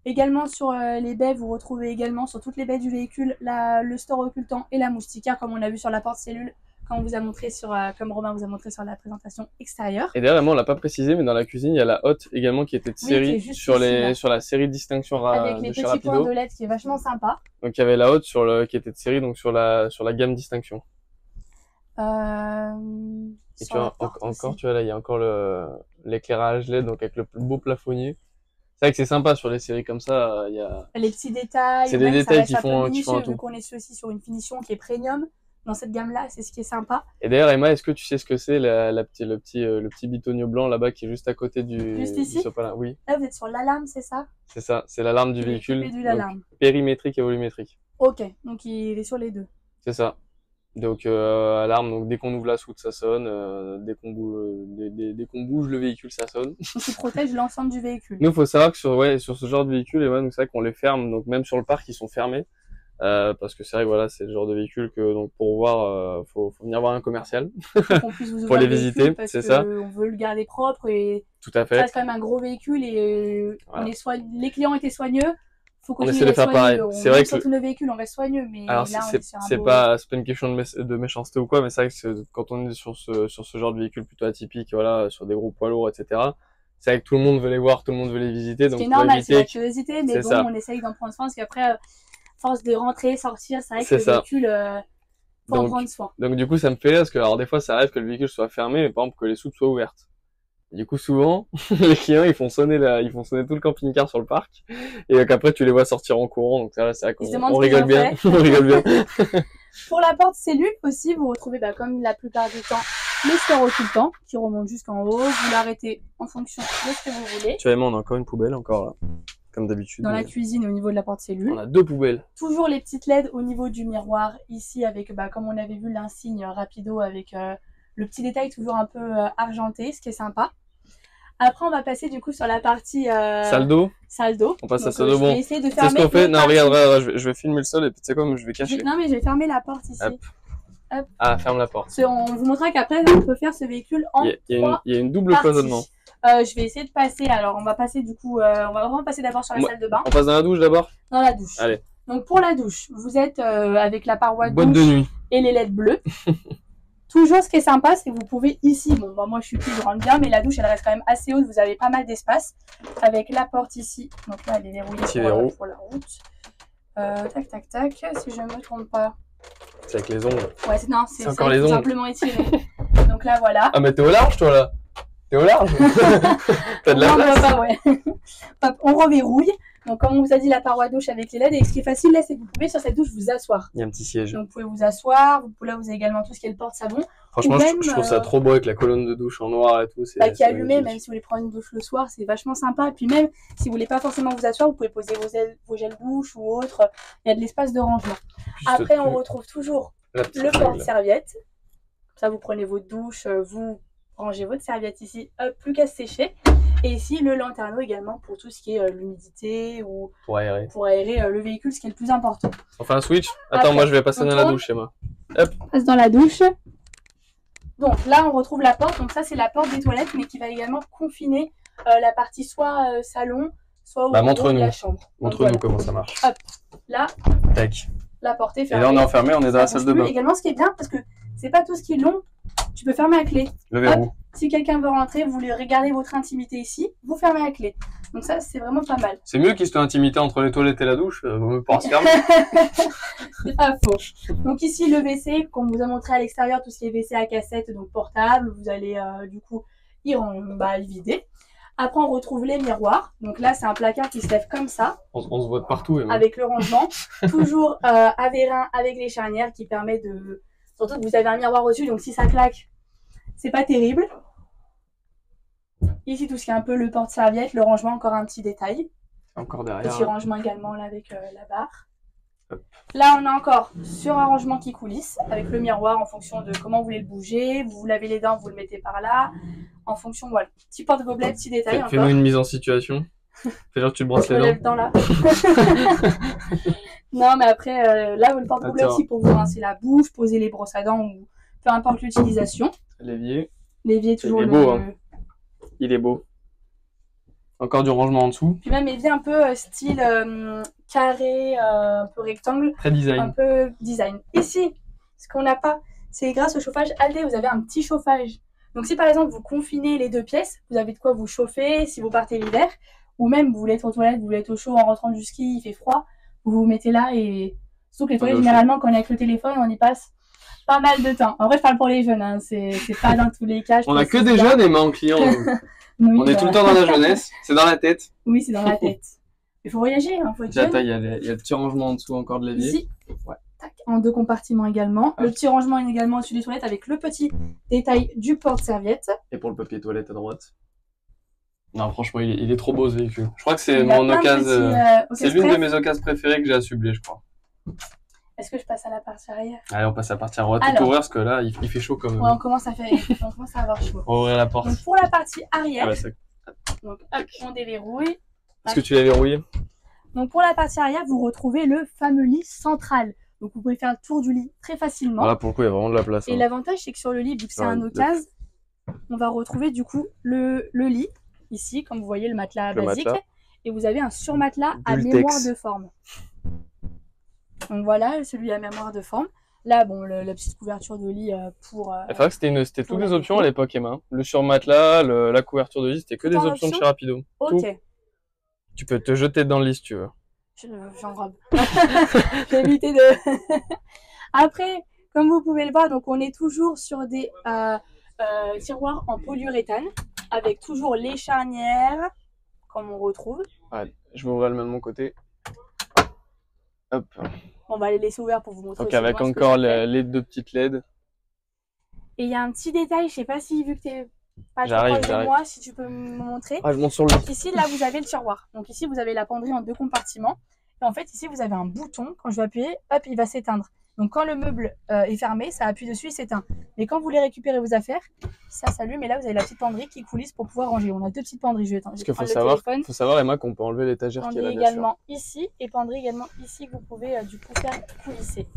Également sur les baies, vous retrouvez également sur toutes les baies du véhicule le store occultant et la moustiquaire, comme on a vu sur la porte cellule, quand on vous a montré comme Romain vous a montré sur la présentation extérieure. Et d'ailleurs, on l'a pas précisé, mais dans la cuisine, il y a la hotte également qui était de série sur la série Distinction avec les petits points de LED qui est vachement sympa. Donc il y avait la hotte qui était de série donc sur la gamme Distinction. Et tu vois encore tu vois là il y a encore l'éclairage LED donc avec le beau plafonnier. C'est vrai que c'est sympa sur les séries comme ça, il y a les petits détails. C'est des détails qui font un tout. Vu qu'on est aussi sur une finition qui est premium. Dans cette gamme-là, c'est ce qui est sympa. Et d'ailleurs, Emma, est-ce que tu sais ce que c'est le petit bitonio blanc là-bas qui est juste à côté du sopalin? Oui. Là, vous êtes sur l'alarme, c'est ça? C'est ça, c'est l'alarme du véhicule. L'alarme. Périmétrique et volumétrique. Ok, donc il est sur les deux. C'est ça. Donc alarme, donc dès qu'on ouvre la soute, ça sonne. Dès qu'on bouge le véhicule, ça sonne. Qui protège l'ensemble du véhicule. Nous, faut savoir que sur ce genre de véhicule, et ouais, donc c'est vrai qu'on les ferme. Donc même sur le parc, ils sont fermés. Parce que c'est vrai que voilà, c'est le genre de véhicule que donc pour voir, faut venir voir un commercial Pour qu'on puisse vous pour ouvrir les le véhicule visiter, parce c'est que ça. on veut le garder propre et Tout à ça fait. reste quand même un gros véhicule et Voilà. les clients étaient soigneux. Faut On continuer essaie de d'être faire pareil. soigneux. C'est vrai que sur tous nos véhicules, on reste soigneux, mais alors là, on est sur un beau... c'est pas une question de méchanceté ou quoi, mais c'est vrai que quand on est sur ce genre de véhicule plutôt atypique, voilà, sur des gros poids lourds, etc. C'est vrai que tout le monde veut les voir, tout le monde veut les visiter, Ce donc qui est pour normal, c'est éviter la curiosité, mais c'est bon, ça. on essaye d'en prendre soin parce qu'après, force de rentrer, sortir, c'est vrai que C'est le ça. véhicule, faut en Donc prendre soin. donc du coup, ça me fait rire parce que alors des fois, ça arrive que le véhicule soit fermé, mais par exemple que les soutes soient ouvertes. Et du coup, souvent, les clients, ils font sonner tout le camping-car sur le parc, et qu'après, tu les vois sortir en courant, donc ça, c'est vrai Ils se qu'on demandent on ce qu'ils rigole ont bien, fait. on rigole bien. Pour la porte cellule aussi, vous retrouvez, comme la plupart du temps, les stéréos tout le temps, qui remontent jusqu'en haut. Vous l'arrêtez en fonction de ce que vous voulez. Tu vois, on a encore une poubelle, encore là, comme d'habitude. Dans la cuisine, au niveau de la porte cellule. On a 2 poubelles. Toujours les petites LED au niveau du miroir, ici, avec, comme on avait vu, l'insigne rapido avec le petit détail toujours un peu argenté, ce qui est sympa. Après, on va passer du coup sur la partie salle d'eau. On passe à salle d'eau. Je Bon, vais essayer de c'est fermer. ce qu'on fait. Non, regarde, je vais filmer le sol et puis tu sais quoi, je vais cacher. Non, mais je vais fermer la porte ici. Hop. Ah, ferme la porte. On vous montrera qu'après, on peut faire ce véhicule en il y a une double parties. cloisonnement. Je vais essayer de passer. Alors, on va passer du coup. On va vraiment passer d'abord sur la salle de bain. On passe dans la douche d'abord. Dans la douche. Allez. Donc, pour la douche, vous êtes avec la paroi de boîte de nuit et les LED bleues. Toujours, ce qui est sympa, c'est que vous pouvez ici, moi je suis plus, je rentre bien, mais la douche elle reste quand même assez haute, vous avez pas mal d'espace avec la porte ici. Donc là elle est verrouillée pour la route. Tac tac tac, si je ne me trompe pas. C'est avec les ongles. Ouais, c'est encore les ongles. Simplement étiré. Donc là voilà. Ah mais t'es au large toi là. T'es au large. T'as de la place. Pas, ouais. Hop, on reverrouille. Donc comme on vous a dit, la paroi douche avec les LED, et ce qui est facile là, c'est que vous pouvez sur cette douche vous asseoir. Il y a un petit siège. Donc vous pouvez vous asseoir, là vous avez également tout ce qui est le porte-savon. Franchement, je trouve ça trop beau avec la colonne de douche en noir et tout. Qui est allumée, même si vous voulez prendre une douche le soir, c'est vachement sympa. Et puis même si vous voulez pas forcément vous asseoir, vous pouvez poser vos gels douche ou autre. Il y a de l'espace de rangement. Après, on retrouve toujours le porte-serviette. Ça, vous prenez votre douche, vous rangez votre serviette ici, hop, plus qu'à se sécher. Et ici, le lanterneau également pour tout ce qui est l'humidité ou pour aérer le véhicule, ce qui est le plus important. On fait un switch. Attends, moi je vais passer dans la douche chez moi. Hop. On passe dans la douche. Donc là, on retrouve la porte. Donc ça, c'est la porte des toilettes, mais qui va également confiner la partie soit salon, soit au niveau de la chambre. Montre-nous comment ça marche. Hop, là, tac. La porte est fermée. Et là, on est enfermé, on est dans la salle de bain. Également, ce qui est bien, parce que c'est pas tout ce qui est long, tu peux fermer à clé. Le verrou. Hop, si quelqu'un veut rentrer, vous voulez regarder votre intimité ici, vous fermez à clé. Donc ça, c'est vraiment pas mal. C'est mieux qu'il y ait intimité entre les toilettes et la douche, vaut mieux pas se fermer. C'est pas faux. Donc ici, le WC, qu'on vous a montré à l'extérieur, tout ce qui est WC à cassette, donc portable, vous allez du coup y vider. Après, on retrouve les miroirs. Donc là, c'est un placard qui se lève comme ça. On se voit de partout. Avec le rangement. Toujours à vérin avec les charnières qui permet de... Surtout que vous avez un miroir au-dessus, donc si ça claque, c'est pas terrible. Ici, tout ce qui est un peu le porte-serviette, le rangement, encore un petit détail. Encore derrière. Petit rangement également là avec la barre. Hop. Là, on est encore sur un rangement qui coulisse avec le miroir en fonction de comment vous voulez le bouger. Vous lavez les dents, vous le mettez par là. En fonction, voilà. Petit porte-gobelet, petit détail. Fais-nous une mise en situation. Fais genre tu te brosses les dents. Là. Non, mais après, là, le porte-gobelet aussi pour vous rincer la bouche, poser les brosses à dents ou peu importe l'utilisation. L'évier. L'évier, toujours il est beau, hein. Il est beau. Encore du rangement en dessous. Puis même évier un peu style carré, un peu rectangle. Très design. Un peu design. Ici, ce qu'on n'a pas, c'est grâce au chauffage Aldé, vous avez un petit chauffage. Donc si par exemple vous confinez les 2 pièces, vous avez de quoi vous chauffer si vous partez l'hiver, ou même vous voulez être aux toilettes, vous voulez être au chaud en rentrant du ski, il fait froid, vous vous mettez là et... Surtout que les toilettes, généralement, quand on est avec le téléphone, on y passe pas mal de temps. En vrai, je parle pour les jeunes, hein. C'est pas dans tous les cas. On a que des jeunes et en client. Oui, on est tout le temps dans la jeunesse, c'est dans la tête. Oui, c'est dans la tête. Il faut voyager, hein, faut être jeune. Il y a le petit rangement en dessous encore de l'évier. Ici, ouais. Tac, en 2 compartiments également. Le petit rangement également au-dessus des toilettes avec le petit détail du porte-serviette. Et pour le papier toilette à droite. Non, franchement, il est trop beau ce véhicule. Je crois que c'est mon occasion. C'est l'une de mes occasions préférées que j'ai à Sublé, je crois. Est-ce que je passe à la partie arrière? Allez, on passe à partir. On va tout Alors. ouvrir parce que là, il fait chaud quand même. Ouais, on commence à avoir chaud. On va ouvrir la porte. Donc pour la partie arrière, Ah bah, ça- donc hop, on déverrouille. Est-ce que tu l'as verrouillé? Donc pour la partie arrière, vous retrouvez le fameux lit central. Donc vous pouvez faire le tour du lit très facilement. Voilà, pour le coup, il y a vraiment de la place. Et l'avantage, c'est que sur le lit, vu que c'est un occasion, on va retrouver du coup le lit, ici, comme vous voyez, le matelas basique. Et vous avez un surmatelas à mémoire de forme. Donc voilà, celui à mémoire de forme. Là, bon, la petite couverture de lit pour... Il faudrait que c'était toutes les options à l'époque, Emma. Le surmatelas, la couverture de lit, c'était que des options de chez Rapido. Ok. Tout. Tu peux te jeter dans le lit si tu veux. J'enrobe. J'ai évité de... Après, comme vous pouvez le voir, donc on est toujours sur des tiroirs en polyuréthane, avec toujours les charnières, comme on retrouve. Ouais, je vais ouvrir le même de mon côté. Hop. On va les laisser ouverts pour vous montrer. Donc avec encore les deux petites LED. Et il y a un petit détail, je sais pas si, vu que t'es pas trop proche de moi, si tu peux me montrer. Ah, je monte sur le lit. Donc ici, là, vous avez le tiroir. Donc ici, vous avez la penderie en 2 compartiments. Et en fait, ici, vous avez un bouton. Quand je vais appuyer, hop, il va s'éteindre. Donc quand le meuble est fermé, ça appuie dessus, il s'éteint. Mais quand vous voulez récupérer vos affaires, ça s'allume. Et là, vous avez la petite penderie qui coulisse pour pouvoir ranger. On a 2 petites penderies. Parce qu'il faut savoir, Emma, qu'on peut enlever l'étagère qui est là. Également ici et penderie également ici que vous pouvez du coup faire coulisser.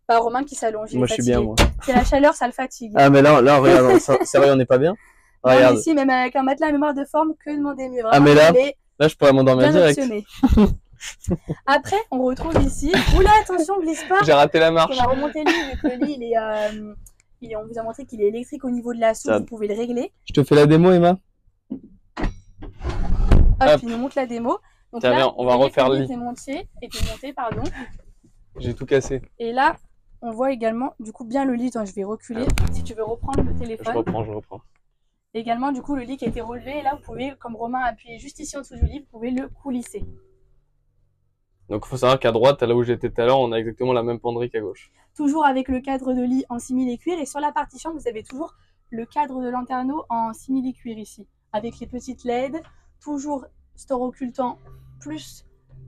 Bah, Romain qui s'allonge. Moi, je suis bien, moi. C'est la chaleur, ça le fatigue. Ah, mais là, regarde, sérieux, on n'est pas bien? Regarde. Non, ici, même avec un matelas à mémoire de forme, que demander mieux. Vraiment, ah, mais là, je pourrais m'endormir direct. Après, on retrouve ici. Oula, attention, glisse pas. J'ai raté la marche. On va remonter le lit, vu que le lit, on vous a montré qu'il est électrique au niveau de la soude. Vous pouvez le régler. Je te fais la démo, Emma. Hop, il nous montre la démo. Donc tiens, là, viens, on va refaire le lit. était monté, pardon. J'ai tout cassé. Et là, on voit également, du coup, bien le lit. Attends, je vais reculer. Si tu veux reprendre le téléphone. Je reprends. Également, du coup, le lit qui a été relevé. Et là, vous pouvez, comme Romain a appuyé juste ici en dessous du lit, vous pouvez le coulisser. Donc, il faut savoir qu'à droite, là où j'étais tout à l'heure, on a exactement la même penderie qu'à gauche. Toujours avec le cadre de lit en simili et cuir. Et sur la partie chambre, vous avez toujours le cadre de lanterneau en simili cuir ici. Avec les petites LED, toujours store occultant plus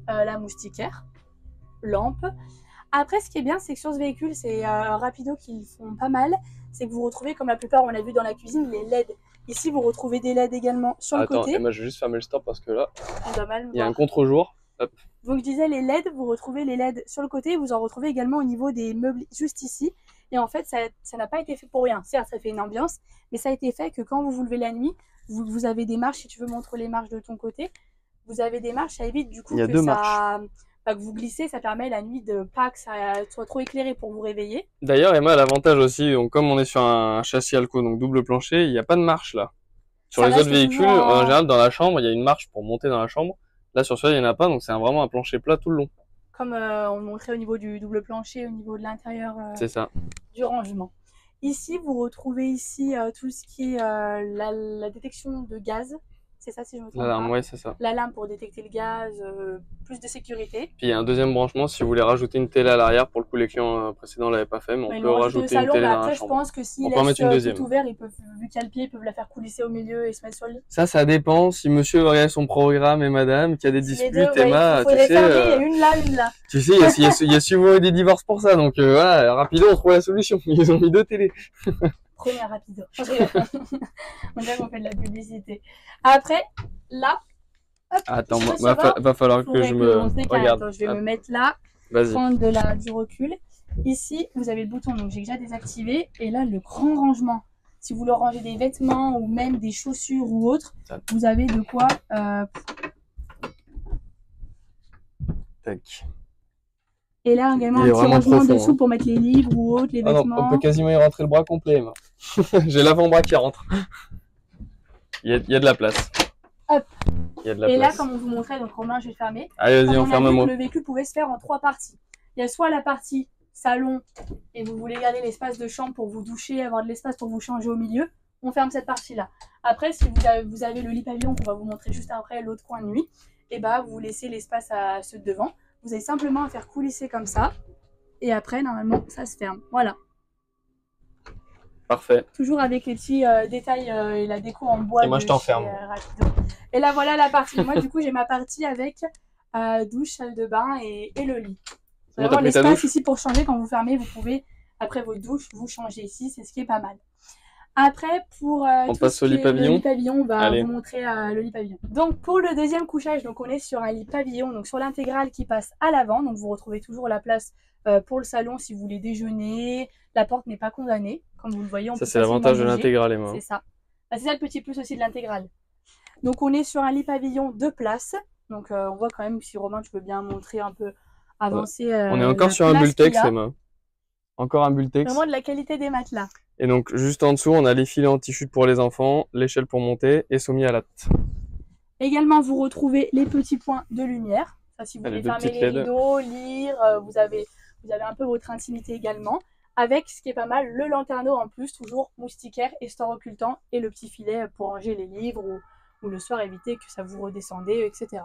la moustiquaire, lampe. Après, ce qui est bien, c'est que sur ce véhicule, c'est Rapido qui le font pas mal. C'est que vous retrouvez, comme la plupart, on l'a vu dans la cuisine, les LED. Ici, vous retrouvez des LED également sur le côté. Attends, moi je vais juste fermer le stop parce que là, il y a un voir. contre-jour. Hop. Donc je disais les LED, vous retrouvez les LED sur le côté, vous en retrouvez également au niveau des meubles juste ici. Et en fait, ça n'a pas été fait pour rien. Certes, ça fait une ambiance, mais ça a été fait que quand vous vous levez la nuit, vous avez des marches, si tu veux montrer les marches de ton côté, vous avez des marches, ça évite du coup que vous glissez, ça permet la nuit de pas que ça soit trop éclairé pour vous réveiller. D'ailleurs, Emma, l'avantage aussi, donc comme on est sur un châssis Alco, donc double plancher, il n'y a pas de marche là. Sur les autres véhicules, en général, dans la chambre, il y a une marche pour monter dans la chambre. Là, sur celui-là, il n'y en a pas, donc c'est vraiment un plancher plat tout le long. Comme on montrait au niveau du double plancher, au niveau de l'intérieur c'est ça. Du rangement. Ici, vous retrouvez ici tout ce qui est la détection de gaz. C'est ça, si je me trompe pas. Ouais, c'est ça. L'alarme pour détecter le gaz, plus de sécurité. Puis il y a un deuxième branchement si vous voulez rajouter une télé à l'arrière. Pour le coup, les clients précédents l'avaient pas fait, mais on peut rajouter une télé dans la chambre. Je pense que s'ils laissent tout ouvert, vu qu'il y a le pied, ils peuvent la faire coulisser au milieu et se mettre sur le lit. Ça dépend. Si monsieur regarde son programme et madame, qu'il y a des disputes, Emma, tu sais... il y a une là. Tu sais, il y a souvent des divorces pour ça, donc voilà, rapidement on trouve la solution. Ils ont mis 2 télés. Premier Rapido. On dirait qu'on fait de la publicité. Après, là, hop, attends, va falloir que je me regarde. Attends, je vais me mettre là, prendre du recul. Ici, vous avez le bouton, donc j'ai déjà désactivé. Et là, le grand rangement. Si vous voulez ranger des vêtements ou même des chaussures ou autres, vous avez de quoi... Tac. Et là, également, un petit rangement dessous pour mettre les livres ou autres, les vêtements. Non, on peut quasiment y rentrer le bras complet, Emma. J'ai l'avant-bras qui rentre. Il y a de la place. Hop. Il y a de la place. Là, comme on vous montrait, donc Romain, je vais le fermer. Allez, vas-y, on ferme moi. Le véhicule pouvait se faire en 3 parties. Il y a soit la partie salon, et vous voulez garder l'espace de chambre pour vous doucher, avoir de l'espace pour vous changer au milieu. On ferme cette partie-là. Après, si vous avez le lit pavillon, qu'on va vous montrer juste après, l'autre coin de nuit, et bah, vous laissez l'espace à ceux de devant. Vous avez simplement à faire coulisser comme ça. Et après, normalement, ça se ferme. Voilà. Parfait. Toujours avec les petits détails et la déco en bois. Et moi, je t'enferme. Et là, voilà la partie. Moi, du coup, j'ai ma partie avec douche, salle de bain et le lit. Vous allez avoir l'espace ici pour changer. Quand vous fermez, vous pouvez, après votre douche, vous changer ici. C'est ce qui est pas mal. Après, pour on passe au lit pavillon. Le lit pavillon, on va vous montrer le lit pavillon. Donc, pour le deuxième couchage, donc on est sur un lit pavillon, donc sur l'intégrale qui passe à l'avant. Donc, vous retrouvez toujours la place pour le salon si vous voulez déjeuner. La porte n'est pas condamnée, comme vous le voyez. Ça, c'est l'avantage de l'intégrale, Emma. C'est ça. Bah, c'est ça le petit plus aussi de l'intégrale. Donc, on est sur un lit pavillon 2 places. Donc, on voit quand même, si Romain, tu peux bien montrer un peu avancer. On est encore sur un Bultex, Emma. Encore un Bultex. Vraiment de la qualité des matelas. Et donc, juste en dessous, on a les filets anti-chute pour les enfants, l'échelle pour monter et Sommi à latte. Également, vous retrouvez les petits points de lumière. Ça, si vous voulez fermer les rideaux, lire, vous avez un peu votre intimité également. Avec, ce qui est pas mal, le lanterneau en plus, toujours moustiquaire et store occultant. Et le petit filet pour ranger les livres ou le soir éviter que ça vous redescende, etc.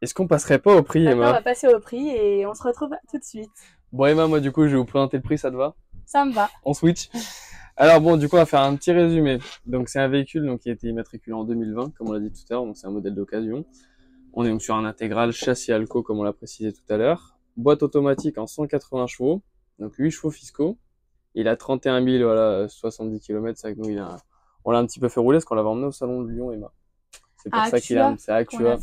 Est-ce qu'on passerait pas au prix, Emma? On va passer au prix et on se retrouve tout de suite. Bon, Emma, moi, du coup, je vais vous présenter le prix, ça te va? Ça me va. On switch. Alors bon, du coup, on va faire un petit résumé. Donc c'est un véhicule donc, qui a été immatriculé en 2020, comme on l'a dit tout à l'heure, donc c'est un modèle d'occasion. On est donc sur un intégral châssis Alco, comme on l'a précisé tout à l'heure. Boîte automatique en 180 chevaux, donc 8 chevaux fiscaux. Il a 31 000, voilà, 70 km, c'est vrai que nous, on l'a un petit peu fait rouler, parce qu'on l'avait emmené au salon de Lyon, Emma. C'est pour ça qu'il a, c'est Actua.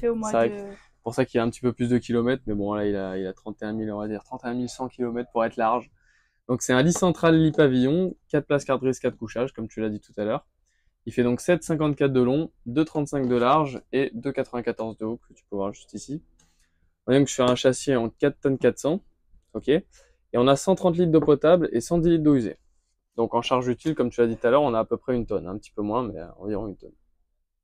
Pour ça qu'il a un petit peu plus de kilomètres, mais bon, là, il a 31 000, on va dire 31 100 km pour être large. Donc c'est un lit central, lit pavillon, 4 places, 4 grise, 4 couchages, comme tu l'as dit tout à l'heure. Il fait donc 7,54 de long, 2,35 de large et 2,94 de haut, que tu peux voir juste ici. On est donc sur un châssis en 4 tonnes 400, ok. Et on a 130 litres d'eau potable et 110 litres d'eau usée. Donc en charge utile, comme tu l'as dit tout à l'heure, on a à peu près une tonne, un petit peu moins, mais environ une tonne.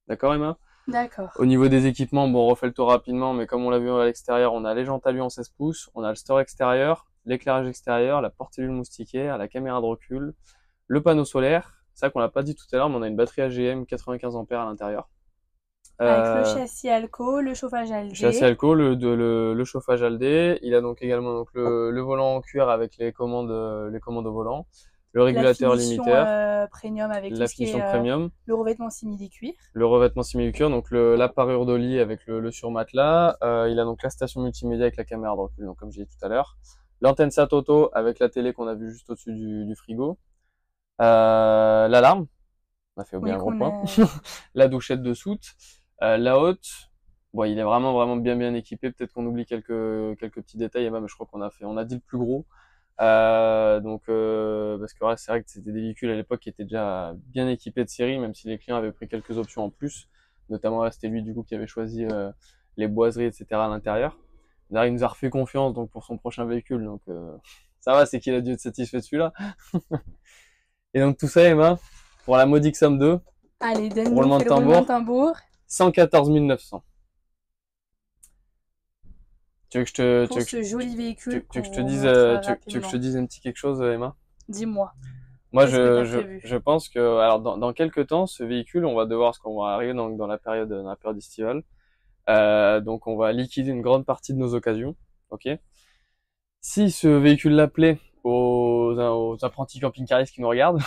D'accord, Emma? D'accord. Au niveau des équipements, bon, on refait le tour rapidement, mais comme on l'a vu à l'extérieur, on a les jantes à lui en 16 pouces, on a le store extérieur, l'éclairage extérieur, la porte-cellule moustiquaire, la caméra de recul, le panneau solaire. C'est ça qu'on l'a pas dit tout à l'heure, mais on a une batterie AGM 95 ampères à l'intérieur. Avec le châssis Alco, le chauffage Aldé. Châssis Alco, le chauffage Aldé. Il a donc également donc le volant en cuir avec les commandes au volant. Le régulateur limiteur, premium avec la finition premium, le revêtement simili-cuir. Le revêtement simili-cuir, donc la parure de lit avec le surmatelas. Il a donc la station multimédia avec la caméra de recul, donc comme j'ai dit tout à l'heure. L'antenne SAT auto avec la télé qu'on a vue juste au-dessus du frigo. L'alarme, on a fait bien un gros point. La douchette de soute. La haute, bon, il est vraiment bien équipé. Peut-être qu'on oublie quelques petits détails, mais je crois qu'on a dit le plus gros. Parce que ouais, c'est vrai que c'était des véhicules à l'époque qui étaient déjà bien équipés de série, même si les clients avaient pris quelques options en plus. Notamment, c'était lui du coup qui avait choisi les boiseries, etc. à l'intérieur. D'ailleurs, il nous a refait confiance donc pour son prochain véhicule, donc ça va, c'est qu'il a dû être satisfait de celui-là. Et donc tout ça, Emma, pour la modique somme de. Allez, donne-nous le roulement de tambour. 114 900. Tu veux que je te, pour ce joli véhicule. Tu veux que je te dise un petit quelque chose, Emma? Dis-moi. Moi, je pense que, alors, dans quelques temps, ce véhicule, on va devoir, parce qu'on va arriver dans la période estivale. Donc, on va liquider une grande partie de nos occasions. Ok. Si ce véhicule-là plaît aux apprentis camping-caristes qui nous regardent,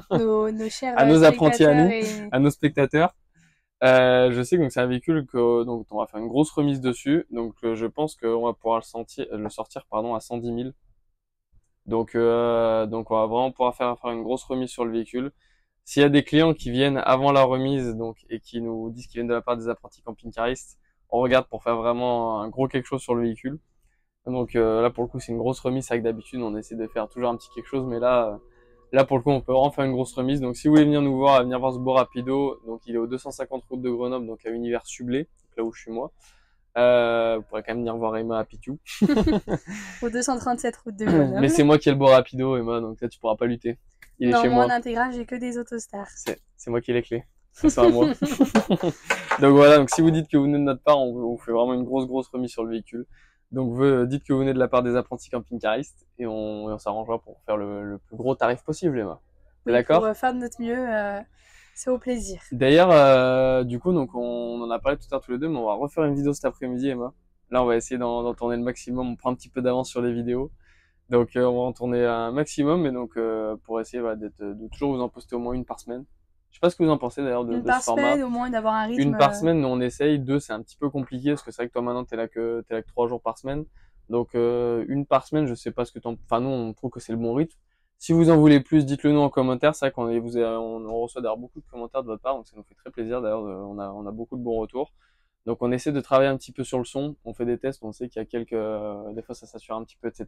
nos chers à nos apprentis à nous, à nos spectateurs, je sais que c'est un véhicule donc on va faire une grosse remise dessus, donc je pense qu'on va pouvoir le sortir à 110 000. Donc on va vraiment pouvoir faire une grosse remise sur le véhicule. S'il y a des clients qui viennent avant la remise et qui nous disent qu'ils viennent de la part des apprentis camping-caristes, on regarde pour faire vraiment un gros quelque chose sur le véhicule. Donc là pour le coup c'est une grosse remise, c'est vrai que d'habitude on essaie de faire toujours un petit quelque chose, mais là pour le coup on peut vraiment faire une grosse remise. Donc si vous voulez venir nous voir, venir voir ce beau rapido, donc il est au 250 route de Grenoble, donc à Univers Sublé, là où je suis moi. Vous pourrez quand même venir voir Emma à Pitou. Au 237 route de Grenoble. Mais c'est moi qui ai le beau rapido, Emma, donc là tu pourras pas lutter. Il est chez moi. Non, moi en intégral j'ai que des Autostars. C'est moi qui ai les clés. C'est à moi. Donc voilà, donc si vous dites que vous venez de notre part, on vous fait vraiment une grosse remise sur le véhicule. Donc dites que vous venez de la part des apprentis camping-caristes et on s'arrangera pour faire le plus gros tarif possible, Emma. Oui, d'accord? Pour faire de notre mieux, c'est au plaisir. D'ailleurs, du coup, donc on en a parlé tout à l'heure tous les deux, mais on va refaire une vidéo cet après-midi, Emma. Là, on va essayer d'en tourner le maximum. On prend un petit peu d'avance sur les vidéos. Donc on va en tourner un maximum, et donc pour essayer de toujours vous en poster au moins une par semaine. Je sais pas ce que vous en pensez d'ailleurs de ce format. Une par semaine, au moins d'avoir un rythme. Une par semaine, nous on essaye. 2, c'est un petit peu compliqué parce que c'est vrai que toi maintenant t'es là que 3 jours par semaine. Donc une par semaine, je sais pas ce que enfin nous on trouve que c'est le bon rythme. Si vous en voulez plus, dites-le nous en commentaire. C'est vrai on reçoit d'ailleurs beaucoup de commentaires de votre part, donc ça nous fait très plaisir. D'ailleurs, on a beaucoup de bons retours. Donc on essaie de travailler un petit peu sur le son. On fait des tests, on sait qu'il y a des fois ça sature un petit peu, etc.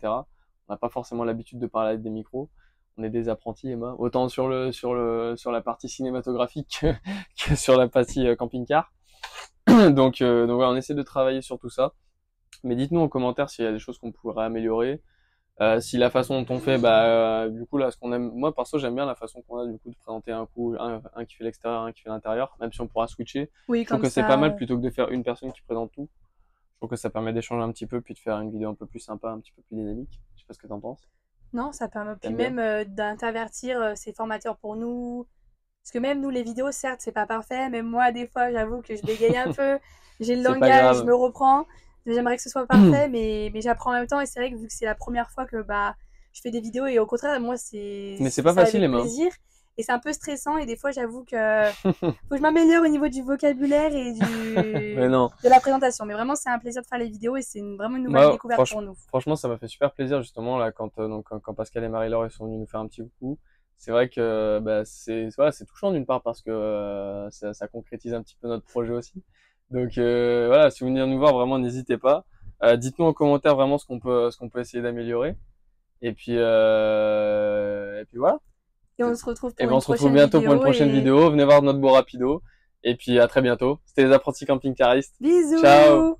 On n'a pas forcément l'habitude de parler avec des micros. On est des apprentis, Emma, autant sur la partie cinématographique que sur la partie camping-car. Donc voilà, on essaie de travailler sur tout ça. Mais dites-nous en commentaire s'il y a des choses qu'on pourrait améliorer. Si la façon dont on fait, du coup là, ce qu'on aime, moi perso j'aime bien la façon qu'on a du coup de présenter un qui fait l'extérieur, un qui fait l'intérieur, même si on pourra switcher. Oui, Je trouve comme que c'est pas mal ça. plutôt que de faire une personne qui présente tout. Je trouve que ça permet d'échanger un petit peu, puis de faire une vidéo un peu plus sympa, un petit peu plus dynamique. Je sais pas ce que t'en penses. Non, ça permet. Puis T'aimes bien? même d'intervertir, c'est formateur pour nous. Parce que même nous, les vidéos, certes, c'est pas parfait. Même moi, des fois, j'avoue que je bégaye un peu. J'ai le C'est pas langage, je grave. me reprends. J'aimerais que ce soit parfait, mais j'apprends en même temps. Et c'est vrai que vu que c'est la première fois que je fais des vidéos, et au contraire, moi, Mais c'est pas ça facile, avec Emma. plaisir. Et c'est un peu stressant. Et des fois, j'avoue que faut que je m'améliore au niveau du vocabulaire et Mais non. de la présentation. Mais vraiment, c'est un plaisir de faire les vidéos et c'est vraiment une nouvelle Moi, découverte pour nous. franchement, ça m'a fait super plaisir justement là quand Pascal et Marie-Laure ils sont venus nous faire un petit coucou. C'est vrai que c'est touchant d'une part parce que ça concrétise un petit peu notre projet aussi. Donc voilà, si vous venez nous voir vraiment n'hésitez pas. Dites-nous en commentaire vraiment ce qu'on peut essayer d'améliorer. Et puis voilà. Et on se retrouve Et pour ben on une se retrouve prochaine bientôt pour une vidéo prochaine et vidéo. Venez voir notre beau rapido. Et puis à très bientôt. C'était les apprentis camping-caristes. Ciao! bisous!